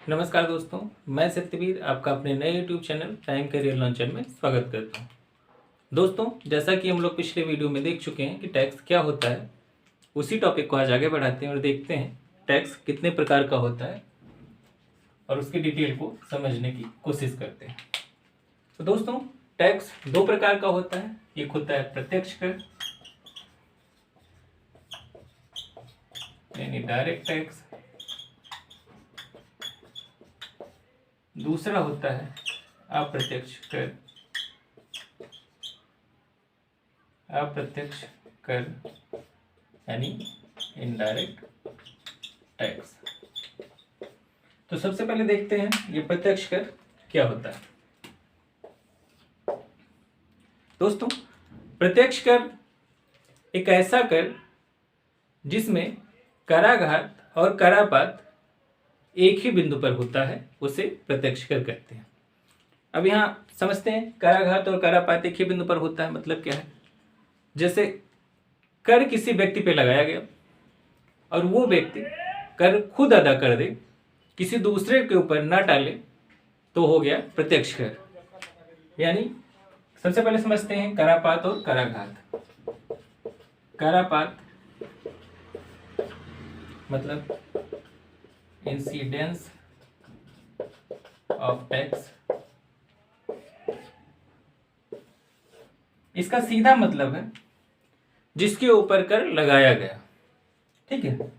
नमस्कार दोस्तों, मैं सत्यवीर आपका अपने नए YouTube channel time career launcher में स्वागत करता हूं। दोस्तों, जैसा कि हम लोग पिछले वीडियो में देख चुके हैं कि टैक्स क्या होता है, उसी टॉपिक को आज आगे बढ़ाते हैं और देखते हैं टैक्स कितने प्रकार का होता है और उसकी डिटेल को समझने की कोशिश करते हैं। तो दोस्तों, टैक्स दो प्रकार का होता है। एक होता है प्रत्यक्ष कर यानी डायरेक्ट टैक्स, दूसरा होता है अप्रत्यक्ष कर। अप्रत्यक्ष कर यानी इनडायरेक्ट टैक्स। तो सबसे पहले देखते हैं ये प्रत्यक्ष कर क्या होता है। दोस्तों, प्रत्यक्ष कर एक ऐसा कर जिसमें कराघात और करापात एक ही बिंदु पर होता है, उसे प्रत्यक्ष कर कहते हैं। अब यहाँ समझते हैं, कराघात और करापात एक ही बिंदु पर होता है मतलब क्या है। जैसे कर किसी व्यक्ति पे लगाया गया और वो व्यक्ति कर खुद अदा कर दे, किसी दूसरे के ऊपर ना टाले, तो हो गया प्रत्यक्ष कर। यानी सबसे पहले समझते हैं करापात और कराघात। करापात मतलब इंसिडेंस ऑफ टैक्स। इसका सीधा मतलब है जिसके ऊपर कर लगाया गया, ठीक है।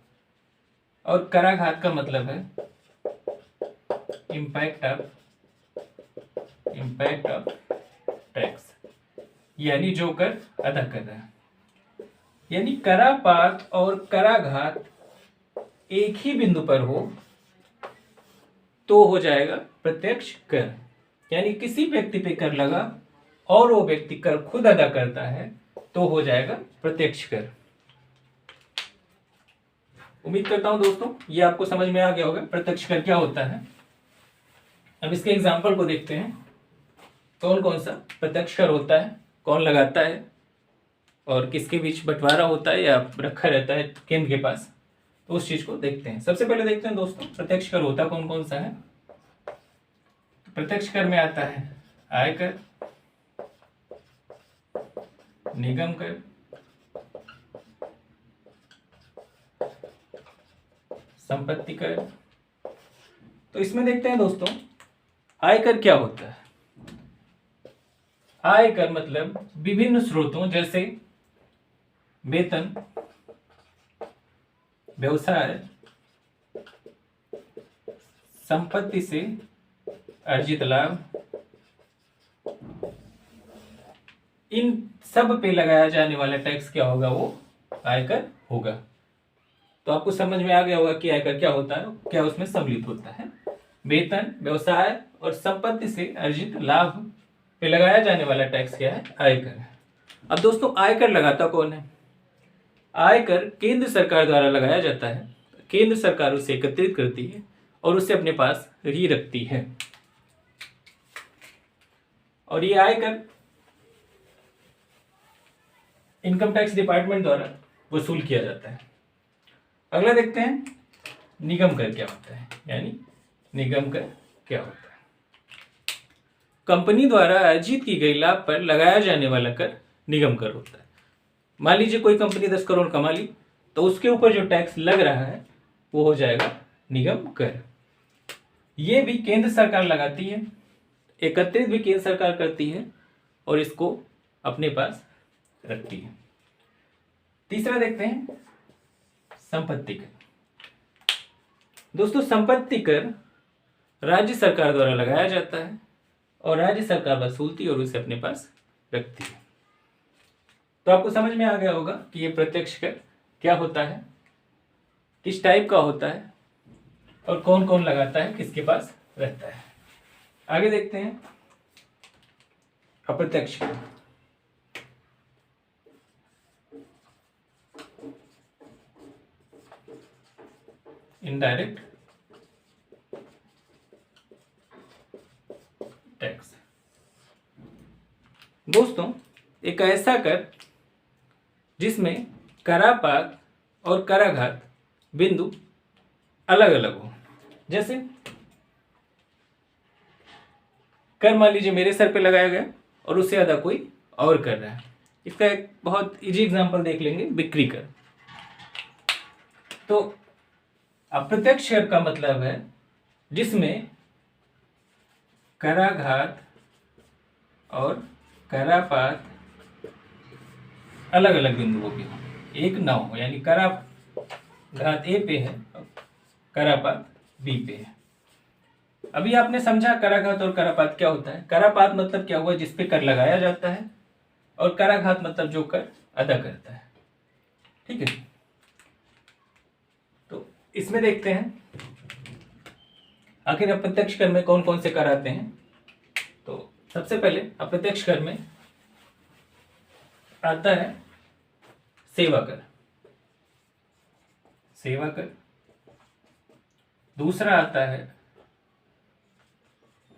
और कराघात का मतलब है इम्पैक्ट ऑफ टैक्स, यानी जो कर अदा कर रहा है। यानी करापात और कराघात एक ही बिंदु पर हो तो हो जाएगा प्रत्यक्ष कर। यानी किसी व्यक्ति पे कर लगा और वो व्यक्ति कर खुद अदा करता है तो हो जाएगा प्रत्यक्ष कर। उम्मीद करता हूं दोस्तों ये आपको समझ में आ गया होगा प्रत्यक्ष कर क्या होता है। अब इसके एग्जाम्पल को देखते हैं, कौन कौन सा प्रत्यक्ष कर होता है, कौन लगाता है और किसके बीच बंटवारा होता है या रखा रहता है केंद्र के पास, तो उस चीज को देखते हैं। सबसे पहले देखते हैं दोस्तों प्रत्यक्ष कर होता कौन कौन सा है। तो प्रत्यक्ष कर में आता है आयकर, निगम कर, संपत्ति कर। तो इसमें देखते हैं दोस्तों आयकर क्या होता है। आयकर मतलब विभिन्न स्रोतों जैसे वेतन, व्यवसाय, संपत्ति से अर्जित लाभ, इन सब पे लगाया जाने वाला टैक्स क्या होगा, वो आयकर होगा। तो आपको समझ में आ गया होगा कि आयकर क्या होता है, क्या उसमें सम्मिलित होता है। वेतन, व्यवसाय और संपत्ति से अर्जित लाभ पे लगाया जाने वाला टैक्स क्या है, आयकर। अब दोस्तों आयकर लगाता कौन है। आयकर केंद्र सरकार द्वारा लगाया जाता है। केंद्र सरकार उसे एकत्रित करती है और उसे अपने पास ही रखती है और ये आयकर इनकम टैक्स डिपार्टमेंट द्वारा वसूल किया जाता है। अगला देखते हैं निगम कर क्या होता है। यानी निगम कर क्या होता है, कंपनी द्वारा अर्जित की गई लाभ पर लगाया जाने वाला कर निगम कर होता है। मान लीजिए कोई कंपनी 10 करोड़ कमा ली तो उसके ऊपर जो टैक्स लग रहा है वो हो जाएगा निगम कर। ये भी केंद्र सरकार लगाती है, एकत्रित भी केंद्र सरकार करती है और इसको अपने पास रखती है। तीसरा देखते हैं संपत्ति कर। दोस्तों संपत्ति कर राज्य सरकार द्वारा लगाया जाता है और राज्य सरकार वसूलती है और उसे अपने पास रखती है। तो आपको समझ में आ गया होगा कि ये प्रत्यक्ष कर क्या होता है, किस टाइप का होता है और कौन कौन लगाता है, किसके पास रहता है। आगे देखते हैं अप्रत्यक्ष कर। Indirect tax. दोस्तों एक ऐसा कर जिसमें करापात और कराघात बिंदु अलग अलग हो। जैसे कर मान लीजिए मेरे सर पे लगाया गया और उससे ज़्यादा कोई और कर रहा है। इसका एक बहुत इजी एग्जांपल देख लेंगे, बिक्री कर। तो अप्रत्यक्ष कर का मतलब है जिसमें कराघात और करापात अलग अलग बिंदुओं पे हो, एक न हो, यानी कराघात ए पे है और करापात बी पे है। अभी आपने समझा कराघात और करापात क्या होता है। करापात मतलब क्या हुआ, जिस पे कर लगाया जाता है, और कराघात मतलब जो कर अदा करता है। ठीक है, तो इसमें देखते हैं आखिर अप्रत्यक्ष कर में कौन कौन से कर आते हैं। तो सबसे पहले अप्रत्यक्ष कर में आता है सेवा कर, सेवा कर। दूसरा आता है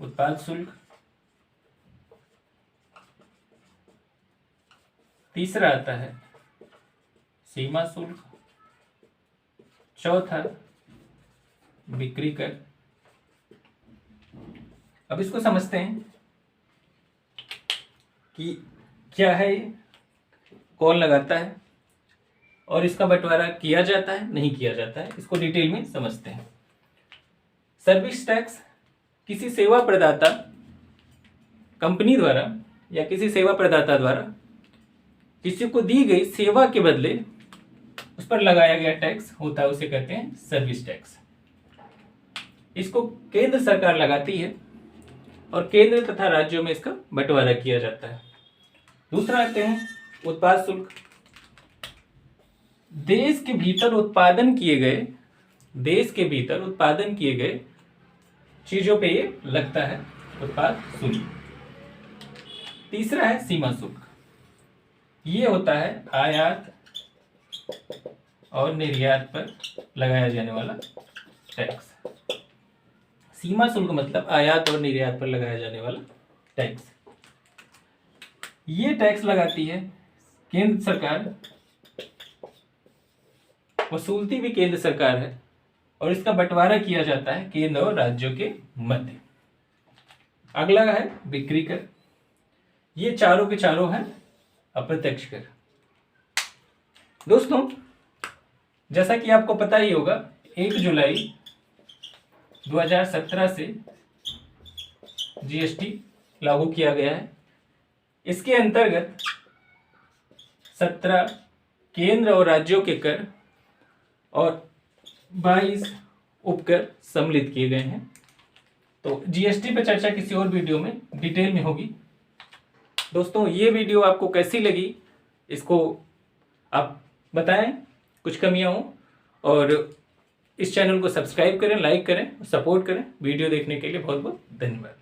उत्पाद शुल्क। तीसरा आता है सीमा शुल्क। चौथा बिक्री कर। अब इसको समझते हैं कि क्या है ये, कौन लगाता है और इसका बंटवारा किया जाता है नहीं किया जाता है, इसको डिटेल में समझते हैं। सर्विस टैक्स किसी सेवा प्रदाता कंपनी द्वारा या किसी सेवा प्रदाता द्वारा किसी को दी गई सेवा के बदले उस पर लगाया गया टैक्स होता है, उसे कहते हैं सर्विस टैक्स। इसको केंद्र सरकार लगाती है और केंद्र तथा राज्यों में इसका बंटवारा किया जाता है। दूसरा आते हैं उत्पाद शुल्क। देश के भीतर उत्पादन किए गए चीजों पे ये लगता है उत्पाद शुल्क। तीसरा है सीमा शुल्क, ये होता है आयात और निर्यात पर लगाया जाने वाला टैक्स। सीमा शुल्क मतलब आयात और निर्यात पर लगाया जाने वाला टैक्स। ये टैक्स लगाती है केंद्र सरकार, वसूलती भी केंद्र सरकार है और इसका बंटवारा किया जाता है केंद्र और राज्यों के मध्य। अगला है बिक्री कर। ये चारों के चारों हैं अप्रत्यक्ष कर। दोस्तों, जैसा कि आपको पता ही होगा 1 जुलाई 2017 से जीएसटी लागू किया गया है। इसके अंतर्गत 17 केंद्र और राज्यों के कर और 22 उपकर सम्मिलित किए गए हैं। तो जीएसटी पर चर्चा किसी और वीडियो में डिटेल में होगी। दोस्तों, ये वीडियो आपको कैसी लगी इसको आप बताएं, कुछ कमियां हो, और इस चैनल को सब्सक्राइब करें, लाइक करें, सपोर्ट करें। वीडियो देखने के लिए बहुत बहुत धन्यवाद।